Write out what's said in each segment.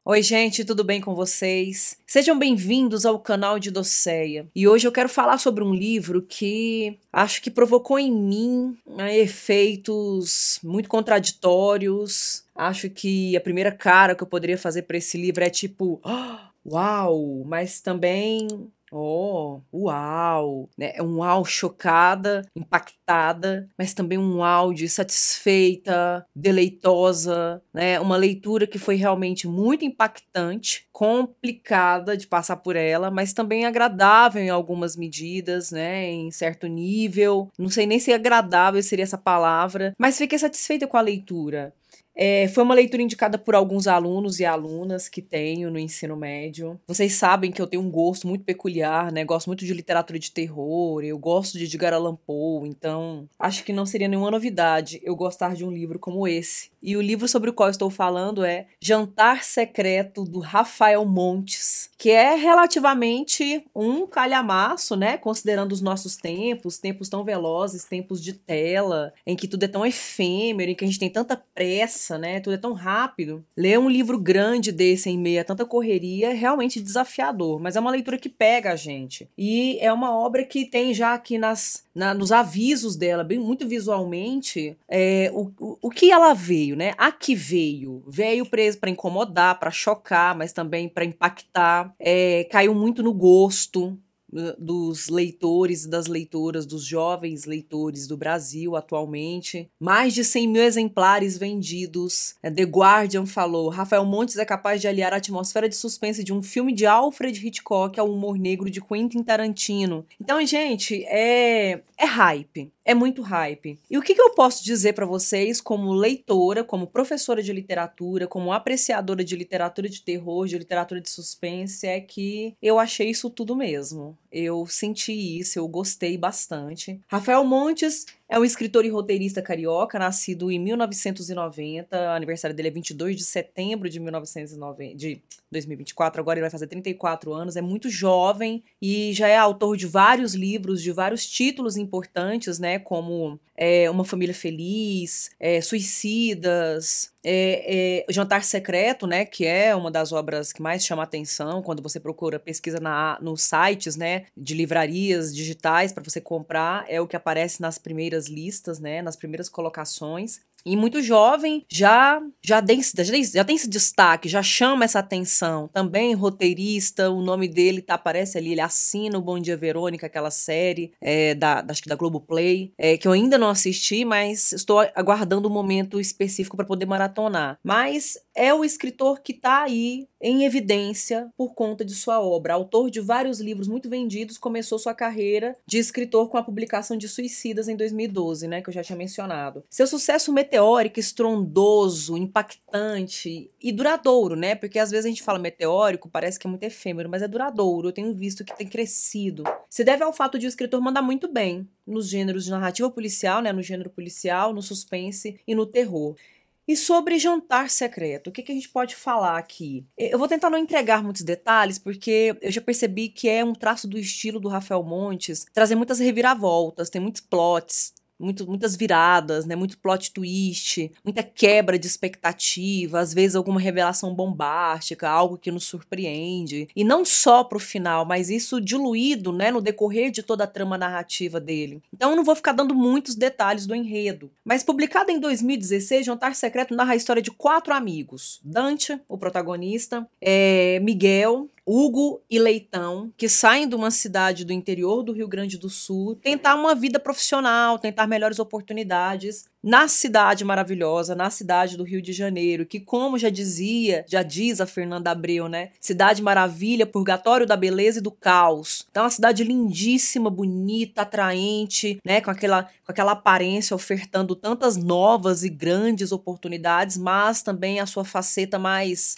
Oi gente, tudo bem com vocês? Sejam bem-vindos ao canal de Docéia. E hoje eu quero falar sobre um livro que acho que provocou em mim efeitos muito contraditórios. Acho que a primeira cara que eu poderia fazer para esse livro é tipo, uau, mas também uau, né? É um uau chocada, impactada, mas também um uau de satisfeita, deleitosa, né? Uma leitura que foi realmente muito impactante, complicada de passar por ela, mas também agradável em algumas medidas, né? Em certo nível. Não sei nem se agradável seria essa palavra, mas fiquei satisfeita com a leitura. Foi uma leitura indicada por alguns alunos e alunas que tenho no ensino médio. Vocês sabem que eu tenho um gosto muito peculiar, né? Gosto muito de literatura de terror, eu gosto de Edgar Allan Poe, então acho que não seria nenhuma novidade eu gostar de um livro como esse. E o livro sobre o qual eu estou falando é Jantar Secreto, do Rafael Montes, que é relativamente um calhamaço, né? Considerando os nossos tempos tão velozes, tempos de tela, em que tudo é tão efêmero, em que a gente tem tanta pressa, né? Tudo é tão rápido. Ler um livro grande desse em meio a tanta correria é realmente desafiador, mas é uma leitura que pega a gente. E é uma obra que tem já aqui nos avisos dela, bem muito visualmente, o que ela veio, né? A que veio. Veio preso para incomodar, para chocar, mas também para impactar. Caiu muito no gosto dos leitores e das leitoras, dos jovens leitores do Brasil atualmente. Mais de 100 mil exemplares vendidos. The Guardian falou: Rafael Montes é capaz de aliar a atmosfera de suspense de um filme de Alfred Hitchcock ao humor negro de Quentin Tarantino. Então, gente, é hype. É muito hype. E o que eu posso dizer para vocês como leitora, como professora de literatura, como apreciadora de literatura de terror, de literatura de suspense, é que eu achei isso tudo mesmo. Eu senti isso, eu gostei bastante. Rafael Montes é um escritor e roteirista carioca, nascido em 1990, o aniversário dele é 22 de setembro de 2024, agora ele vai fazer 34 anos, é muito jovem e já é autor de vários livros, de vários títulos importantes, né, como Uma Família Feliz, Suicidas, Jantar Secreto, né, que é uma das obras que mais chama a atenção quando você pesquisa nos sites, né, de livrarias digitais para você comprar, é o que aparece nas primeiras listas, né, nas primeiras colocações. E muito jovem, já tem esse destaque, já chama essa atenção. Também roteirista, o nome dele aparece ali, ele assina o Bom Dia Verônica, aquela série acho que da Globoplay, que eu ainda não assisti, mas estou aguardando um momento específico para poder maratonar. Mas é o escritor que está aí em evidência por conta de sua obra. Autor de vários livros muito vendidos, começou sua carreira de escritor com a publicação de Suicidas em 2012, né, que eu já tinha mencionado. Seu sucesso meteórico, estrondoso, impactante e duradouro, né, porque às vezes a gente fala meteórico, parece que é muito efêmero, mas é duradouro, eu tenho visto que tem crescido. Se deve ao fato de o escritor mandar muito bem nos gêneros de narrativa policial, né, no gênero policial, no suspense e no terror. E sobre Jantar Secreto, o que a gente pode falar aqui? Eu vou tentar não entregar muitos detalhes, porque eu já percebi que é um traço do estilo do Rafael Montes trazer muitas reviravoltas, tem muitos plots, muitas viradas, né? Muito plot twist, muita quebra de expectativa, às vezes alguma revelação bombástica, algo que nos surpreende. E não só pro final, mas isso diluído, né, no decorrer de toda a trama narrativa dele. Então eu não vou ficar dando muitos detalhes do enredo. Mas publicado em 2016, Jantar Secreto narra a história de 4 amigos. Dante, o protagonista, Miguel, Hugo e Leitão, que saem de uma cidade do interior do Rio Grande do Sul, tentar uma vida profissional, tentar melhores oportunidades na cidade maravilhosa, na cidade do Rio de Janeiro, que, como já diz a Fernanda Abreu, né? Cidade maravilha, purgatório da beleza e do caos. Então, é uma cidade lindíssima, bonita, atraente, né? Com aquela aparência ofertando tantas novas e grandes oportunidades, mas também a sua faceta mais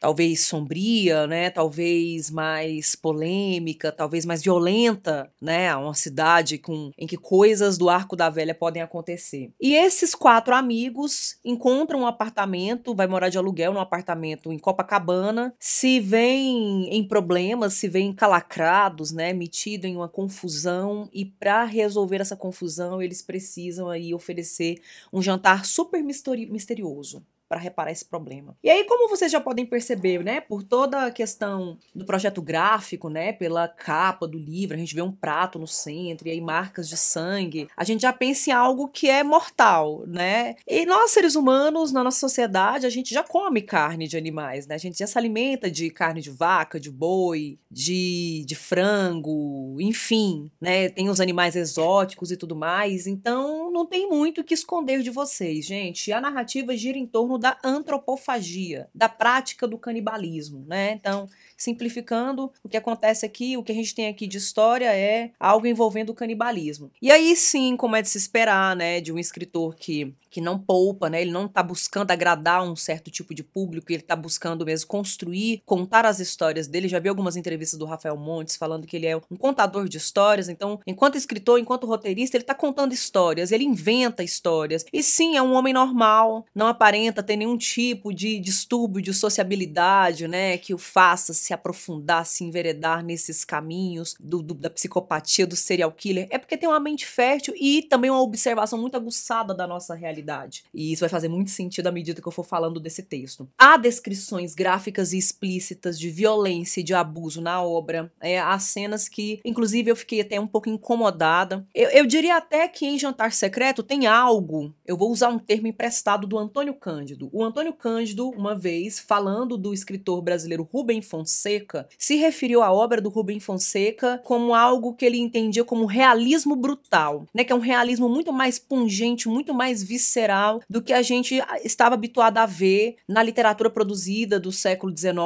talvez sombria, né? Talvez mais polêmica, talvez mais violenta, né? Uma cidade em que coisas do Arco da Velha podem acontecer. E esses 4 amigos encontram um apartamento, vai morar de aluguel num apartamento em Copacabana, se veem em problemas, se veem encalacrados, né, metido em uma confusão, e para resolver essa confusão eles precisam aí oferecer um jantar super misterioso. para reparar esse problema. E aí, como vocês já podem perceber, né, por toda a questão do projeto gráfico, né, pela capa do livro, a gente vê um prato no centro e aí marcas de sangue, a gente já pensa em algo que é mortal, né? E nós, seres humanos, na nossa sociedade, a gente já come carne de animais, né? A gente já se alimenta de carne de vaca, de boi, de frango, enfim, né? Tem os animais exóticos e tudo mais, então não tem muito o que esconder de vocês, gente. A narrativa gira em torno da antropofagia, da prática do canibalismo, né? Então, simplificando, o que acontece aqui, o que a gente tem aqui de história é algo envolvendo o canibalismo. E aí sim, como é de se esperar, né, de um escritor que não poupa, né, ele não tá buscando agradar um certo tipo de público, ele tá buscando mesmo construir, contar as histórias dele. Já vi algumas entrevistas do Rafael Montes falando que ele é um contador de histórias, então, enquanto escritor, enquanto roteirista, ele tá contando histórias, ele inventa histórias. E sim, é um homem normal, não aparenta ter nenhum tipo de distúrbio de sociabilidade, né, que o faça se aprofundar, se enveredar nesses caminhos da psicopatia, do serial killer. É porque tem uma mente fértil e também uma observação muito aguçada da nossa realidade. E isso vai fazer muito sentido à medida que eu for falando desse texto. Há descrições gráficas e explícitas de violência e de abuso na obra. Há cenas que, inclusive, eu fiquei até um pouco incomodada. Eu diria até que em Jantar Secreto tem algo, eu vou usar um termo emprestado do Antônio Cândido. O Antônio Cândido, uma vez, falando do escritor brasileiro Rubem Fonseca, se referiu à obra do Rubem Fonseca como algo que ele entendia como realismo brutal, né? Que é um realismo muito mais pungente, muito mais visceral do que a gente estava habituado a ver na literatura produzida do século XIX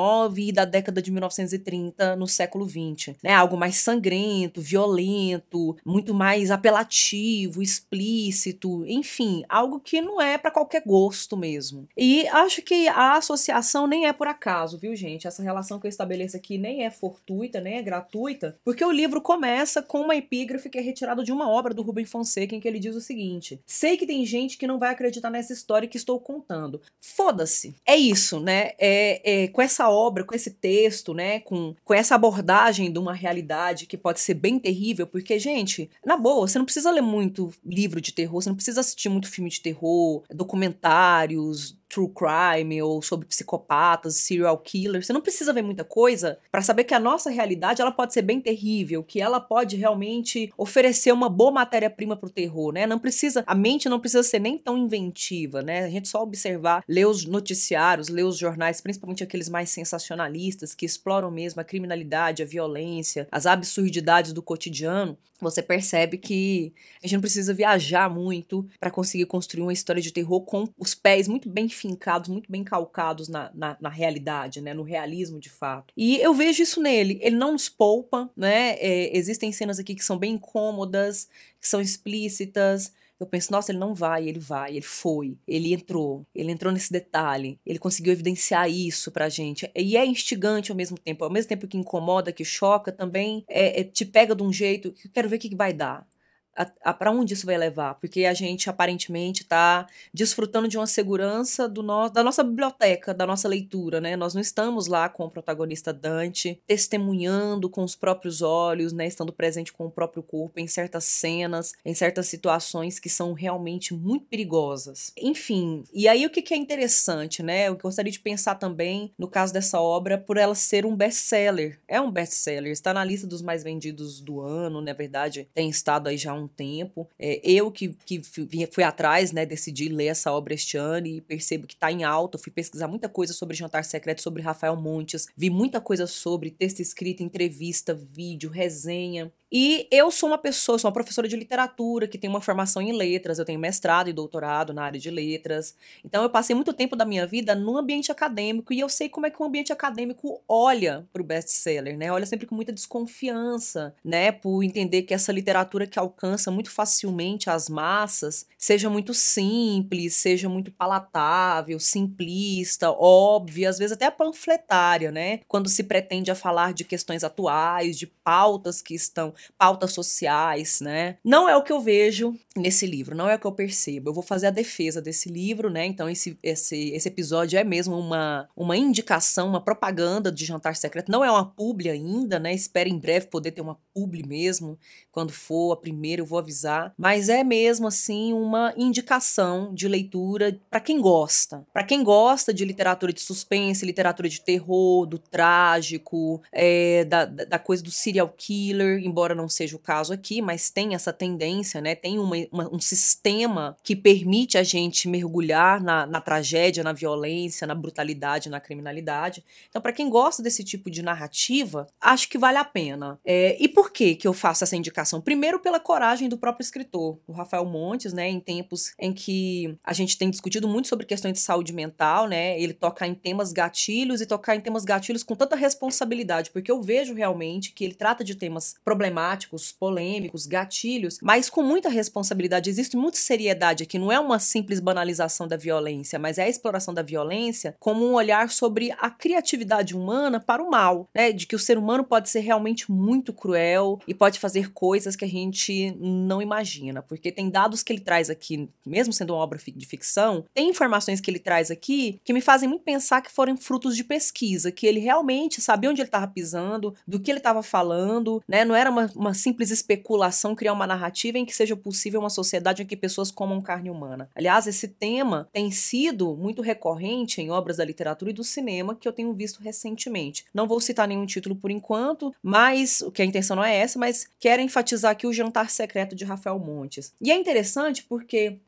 e da década de 1930 no século XX, né? Algo mais sangrento, violento, muito mais apelativo, explícito, enfim, algo que não é para qualquer gosto mesmo. E acho que a associação nem é por acaso, viu, gente? Essa relação que eu estabeleço aqui nem é fortuita, nem é gratuita, porque o livro começa com uma epígrafe que é retirada de uma obra do Rubem Fonseca, em que ele diz o seguinte: sei que tem gente que não vai acreditar nessa história que estou contando. Foda-se. É isso, né? Com essa obra, com esse texto, né? Com essa abordagem de uma realidade que pode ser bem terrível, porque, gente, na boa, você não precisa ler muito livro de terror, você não precisa assistir muito filme de terror, documentários, true crime ou sobre psicopatas, serial killers. Você não precisa ver muita coisa para saber que a nossa realidade ela pode ser bem terrível, que ela pode realmente oferecer uma boa matéria-prima pro terror, né? Não precisa, a mente não precisa ser nem tão inventiva, né? A gente só observar, ler os noticiários, ler os jornais, principalmente aqueles mais sensacionalistas que exploram mesmo a criminalidade, a violência, as absurdidades do cotidiano. Você percebe que a gente não precisa viajar muito para conseguir construir uma história de terror com os pés muito bem fincados, muito bem calcados na realidade, né? No realismo de fato. E eu vejo isso nele. Ele não nos poupa, né? Existem cenas aqui que são bem incômodas, que são explícitas. Eu penso, nossa, ele não vai, ele foi, ele entrou nesse detalhe, ele conseguiu evidenciar isso pra gente. E é instigante ao mesmo tempo que incomoda, que choca, também te pega de um jeito que eu quero ver o que vai dar. Para onde isso vai levar? Porque a gente aparentemente está desfrutando de uma segurança da nossa biblioteca, da nossa leitura, né? Nós não estamos lá com o protagonista Dante, testemunhando com os próprios olhos, né? Estando presente com o próprio corpo em certas cenas, em certas situações que são realmente muito perigosas. Enfim, e aí o que é interessante, né? Eu gostaria de pensar também no caso dessa obra por ela ser um best-seller. É um best-seller, está na lista dos mais vendidos do ano, na verdade, tem estado aí já há um tempo. Eu que fui atrás, né, decidi ler essa obra este ano e percebo que está em alta. Fui pesquisar muita coisa sobre Jantar Secreto, sobre Rafael Montes, vi muita coisa sobre texto escrito, entrevista, vídeo, resenha. E eu sou uma professora de literatura que tem uma formação em letras, eu tenho mestrado e doutorado na área de letras. Então eu passei muito tempo da minha vida no ambiente acadêmico e eu sei como é que o ambiente acadêmico olha para o best-seller, né? Olha sempre com muita desconfiança, né? Por entender que essa literatura que alcança muito facilmente as massas seja muito simples, seja muito palatável, simplista, óbvia, às vezes até panfletária, né? Quando se pretende a falar de questões atuais, de pautas que estão pautas sociais, né? Não é o que eu vejo nesse livro, não é o que eu percebo. Eu vou fazer a defesa desse livro, né? Então esse episódio é mesmo uma indicação, uma propaganda de Jantar Secreto. Não é uma publi ainda, né? Espero em breve poder ter uma publi mesmo. Quando for a primeira eu vou avisar. Mas é mesmo assim uma indicação de leitura para quem gosta. Para quem gosta de literatura de suspense, literatura de terror, do trágico, da coisa do serial killer, embora não seja o caso aqui, mas tem essa tendência, né? Tem um sistema que permite a gente mergulhar na tragédia, na violência, na brutalidade, na criminalidade. Então, para quem gosta desse tipo de narrativa, acho que vale a pena. E por que eu faço essa indicação? Primeiro, pela coragem do próprio escritor, o Rafael Montes, né? Em tempos em que a gente tem discutido muito sobre questões de saúde mental, né? Ele tocar em temas gatilhos e tocar em temas gatilhos com tanta responsabilidade, porque eu vejo realmente que ele trata de temas problemáticos, polêmicos, gatilhos, mas com muita responsabilidade. Existe muita seriedade aqui, não é uma simples banalização da violência, mas é a exploração da violência como um olhar sobre a criatividade humana para o mal, né? De que o ser humano pode ser realmente muito cruel e pode fazer coisas que a gente não imagina, porque tem dados que ele traz aqui, mesmo sendo uma obra de ficção, tem informações que ele traz aqui que me fazem muito pensar que foram frutos de pesquisa, que ele realmente sabia onde ele estava pisando, do que ele estava falando, né? Não era uma simples especulação criar uma narrativa em que seja possível uma sociedade em que pessoas comam carne humana. Aliás, esse tema tem sido muito recorrente em obras da literatura e do cinema que eu tenho visto recentemente. Não vou citar nenhum título por enquanto, mas o que a intenção não é essa, mas quero enfatizar aqui o Jantar Secreto de Rafael Montes. E é interessante porque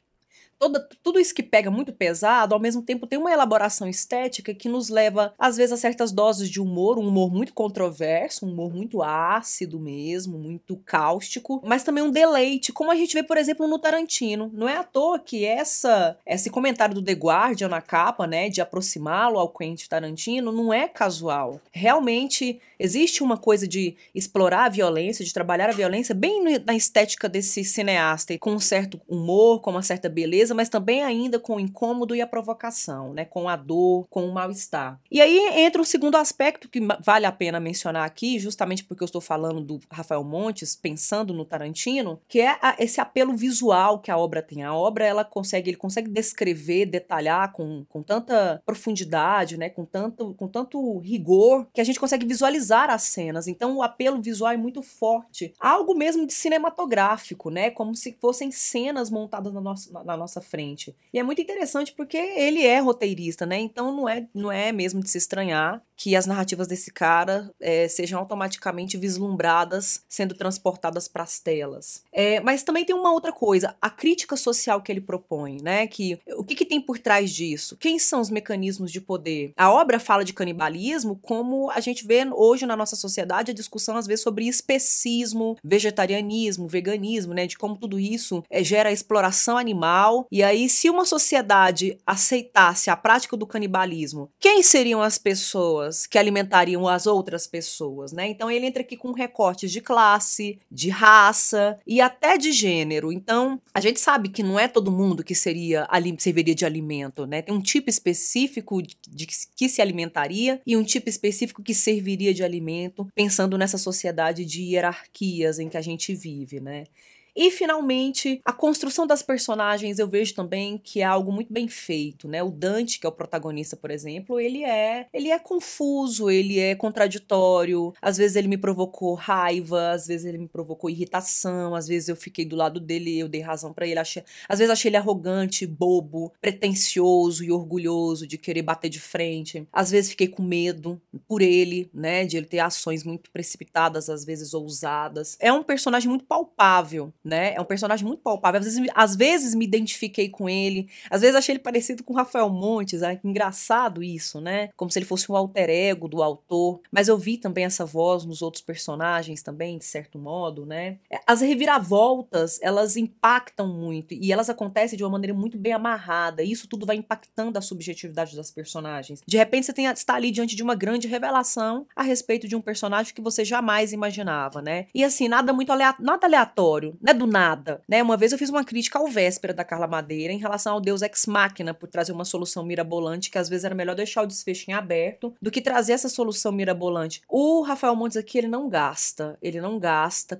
tudo isso que pega muito pesado, ao mesmo tempo tem uma elaboração estética que nos leva, às vezes, a certas doses de humor, um humor muito controverso, um humor muito ácido mesmo, muito cáustico, mas também um deleite, como a gente vê, por exemplo, no Tarantino. Não é à toa que esse comentário do The Guardian na capa, né, de aproximá-lo ao Quentin Tarantino, não é casual. Realmente existe uma coisa de explorar a violência, de trabalhar a violência bem na estética desse cineasta, com um certo humor, com uma certa beleza, mas também ainda com o incômodo e a provocação, né? Com a dor, com o mal-estar. E aí entra o segundo aspecto que vale a pena mencionar aqui, justamente porque eu estou falando do Rafael Montes, pensando no Tarantino, que é esse apelo visual que a obra tem. A obra, ele consegue descrever, detalhar com tanta profundidade, né? Com tanto rigor, que a gente consegue visualizar as cenas. Então o apelo visual é muito forte. Algo mesmo de cinematográfico, né? Como se fossem cenas montadas na nossa frente. E é muito interessante porque ele é roteirista, né? Então não é mesmo de se estranhar que as narrativas desse cara sejam automaticamente vislumbradas, sendo transportadas para as telas. Mas também tem uma outra coisa, a crítica social que ele propõe, né? O que tem por trás disso? Quem são os mecanismos de poder? A obra fala de canibalismo como a gente vê hoje na nossa sociedade a discussão às vezes sobre especismo, vegetarianismo, veganismo, né? De como tudo isso gera exploração animal. E aí, se uma sociedade aceitasse a prática do canibalismo, quem seriam as pessoas que alimentariam as outras pessoas, né? Então ele entra aqui com recortes de classe, de raça e até de gênero. Então a gente sabe que não é todo mundo que serviria de alimento, né? Tem um tipo específico que se alimentaria e um tipo específico que serviria de alimento, pensando nessa sociedade de hierarquias em que a gente vive, né? E, finalmente, a construção das personagens eu vejo também que é algo muito bem feito, né? O Dante, que é o protagonista, por exemplo, ele é confuso, ele é contraditório, às vezes ele me provocou raiva, às vezes ele me provocou irritação, às vezes eu fiquei do lado dele, eu dei razão pra ele, às vezes achei ele arrogante, bobo, pretensioso e orgulhoso de querer bater de frente, às vezes fiquei com medo por ele, né? De ele ter ações muito precipitadas, às vezes ousadas. É um personagem muito palpável, né? É um personagem muito palpável. Às vezes me identifiquei com ele, às vezes achei ele parecido com o Rafael Montes, engraçado isso, né? Como se ele fosse um alter ego do autor, mas eu vi também essa voz nos outros personagens também, de certo modo, né? As reviravoltas, elas impactam muito e elas acontecem de uma maneira muito bem amarrada, e isso tudo vai impactando a subjetividade das personagens. De repente você está ali diante de uma grande revelação a respeito de um personagem que você jamais imaginava, né? E assim, nada aleatório, não é é do nada, né? Uma vez eu fiz uma crítica ao Véspera da Carla Madeira em relação ao Deus Ex Machina, por trazer uma solução mirabolante, que às vezes era melhor deixar o desfecho em aberto do que trazer essa solução mirabolante. O Rafael Montes aqui, ele não gasta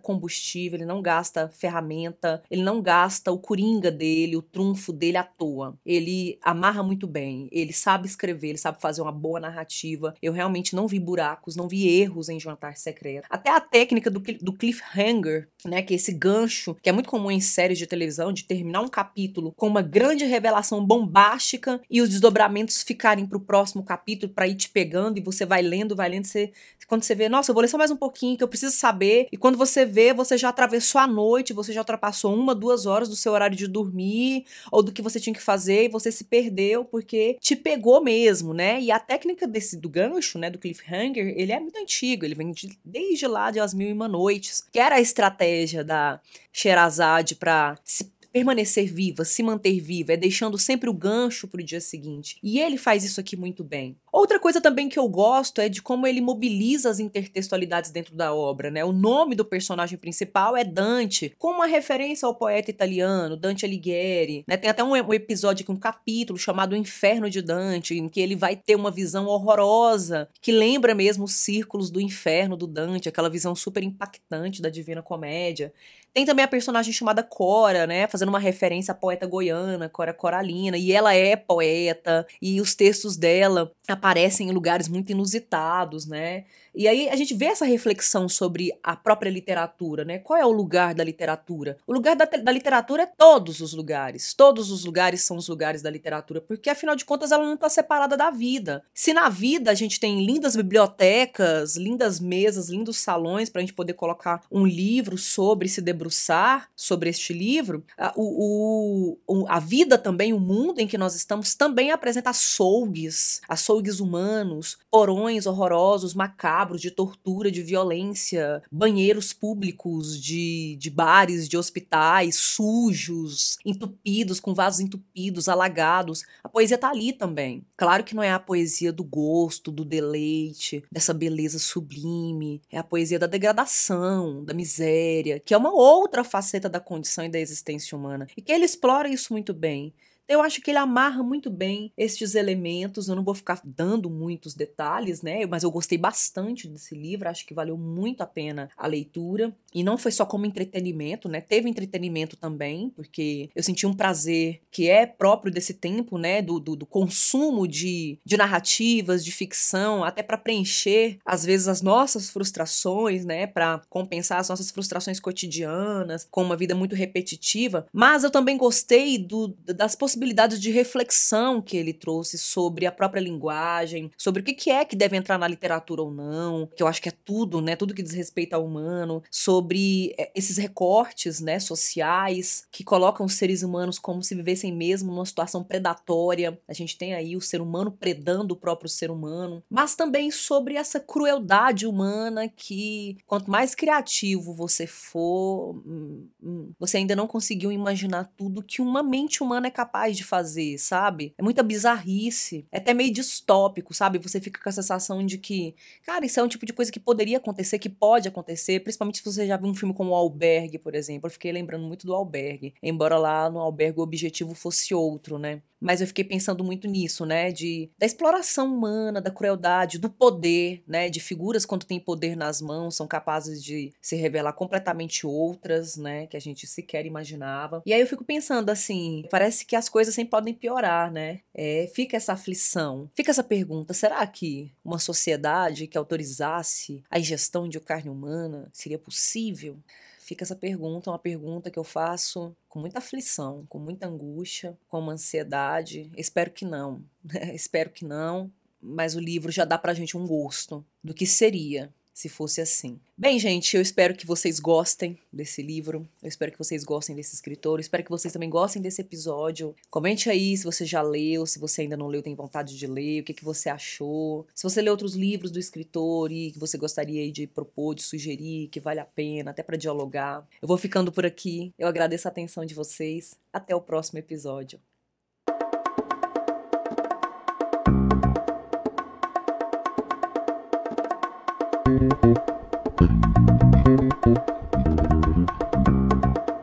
combustível, ele não gasta ferramenta, ele não gasta o coringa dele, o trunfo dele à toa. Ele amarra muito bem, ele sabe escrever, ele sabe fazer uma boa narrativa. Eu realmente não vi buracos, não vi erros em Jantar Secreto. Até a técnica do cliffhanger, né, que é esse gancho, que é muito comum em séries de televisão, de terminar um capítulo com uma grande revelação bombástica e os desdobramentos ficarem pro próximo capítulo pra ir te pegando e você vai lendo, quando você vê, nossa, eu vou ler só mais um pouquinho que eu preciso saber, e quando você vê, você já atravessou a noite, você já ultrapassou 1, 2 horas do seu horário de dormir, ou do que você tinha que fazer, e você se perdeu porque te pegou mesmo, né? E a técnica do gancho, né, do cliffhanger, ele é muito antigo, ele vem desde lá de As Mil e Uma Noites, que era a estratégia da Sherazade pra permanecer viva, se manter viva, é deixando sempre o gancho pro dia seguinte. E ele faz isso aqui muito bem. Outra coisa também que eu gosto é de como ele mobiliza as intertextualidades dentro da obra, né? O nome do personagem principal é Dante, com uma referência ao poeta italiano, Dante Alighieri, né? Tem até um episódio aqui, um capítulo chamado O Inferno de Dante, em que ele vai ter uma visão horrorosa, que lembra mesmo os círculos do inferno do Dante, aquela visão super impactante da Divina Comédia. Tem também a personagem chamada Cora, né, fazendo uma referência à poeta goiana, Cora Coralina, e ela é poeta, e os textos dela aparecem em lugares muito inusitados, né? E aí a gente vê essa reflexão sobre a própria literatura, né? Qual é o lugar da literatura? O lugar da literatura é todos os lugares. Todos os lugares são os lugares da literatura, porque afinal de contas ela não está separada da vida. Se na vida a gente tem lindas bibliotecas, lindas mesas, lindos salões para a gente poder colocar um livro sobre se debruçar sobre este livro, a vida também, o mundo em que nós estamos também apresenta açougues humanos, porões horrorosos, macabros, de tortura, de violência, banheiros públicos de bares, de hospitais, sujos, entupidos, com vasos entupidos, alagados. A poesia tá ali também. Claro que não é a poesia do gosto, do deleite, dessa beleza sublime. É a poesia da degradação, da miséria, que é uma outra faceta da condição e da existência humana. E que ele explora isso muito bem. Eu acho que ele amarra muito bem estes elementos. Eu não vou ficar dando muitos detalhes, né? Mas eu gostei bastante desse livro, acho que valeu muito a pena a leitura. E não foi só como entretenimento, né? Teve entretenimento também, porque eu senti um prazer que é próprio desse tempo, né? Do consumo de narrativas, de ficção, até para preencher, às vezes, as nossas frustrações, né? Para compensar as nossas frustrações cotidianas, com uma vida muito repetitiva. Mas eu também gostei das possibilidades de reflexão que ele trouxe sobre a própria linguagem, sobre o que é que deve entrar na literatura ou não, que eu acho que é tudo, né? Tudo que diz respeito ao humano, sobre esses recortes, né, sociais que colocam os seres humanos como se vivessem mesmo numa situação predatória. A gente tem aí o ser humano predando o próprio ser humano, mas também sobre essa crueldade humana que, quanto mais criativo você for, você ainda não conseguiu imaginar tudo que uma mente humana é capaz de fazer, sabe? É muita bizarrice, é até meio distópico, sabe? Você fica com a sensação de que, cara, isso é um tipo de coisa que poderia acontecer, que pode acontecer, principalmente se você já viu um filme como O Albergue, por exemplo. Eu fiquei lembrando muito do Albergue, embora lá no Albergue o objetivo fosse outro, né? Mas eu fiquei pensando muito nisso, né? Da exploração humana, da crueldade, do poder, né? De figuras, quando tem poder nas mãos, são capazes de se revelar completamente outras, né? Que a gente sequer imaginava. E aí eu fico pensando assim, parece que as coisas sempre podem piorar, né? Fica essa aflição, fica essa pergunta, será que uma sociedade que autorizasse a ingestão de carne humana seria possível? Fica essa pergunta, uma pergunta que eu faço com muita aflição, com muita angústia, com uma ansiedade. Espero que não, espero que não, mas o livro já dá pra gente um gosto do que seria se fosse assim. Bem, gente, eu espero que vocês gostem desse livro, eu espero que vocês gostem desse escritor, eu espero que vocês também gostem desse episódio. Comente aí se você já leu, se você ainda não leu, tem vontade de ler, o que você achou. Se você leu outros livros do escritor e que você gostaria de propor, de sugerir, que vale a pena, até para dialogar. Eu vou ficando por aqui, eu agradeço a atenção de vocês, até o próximo episódio. Thank you.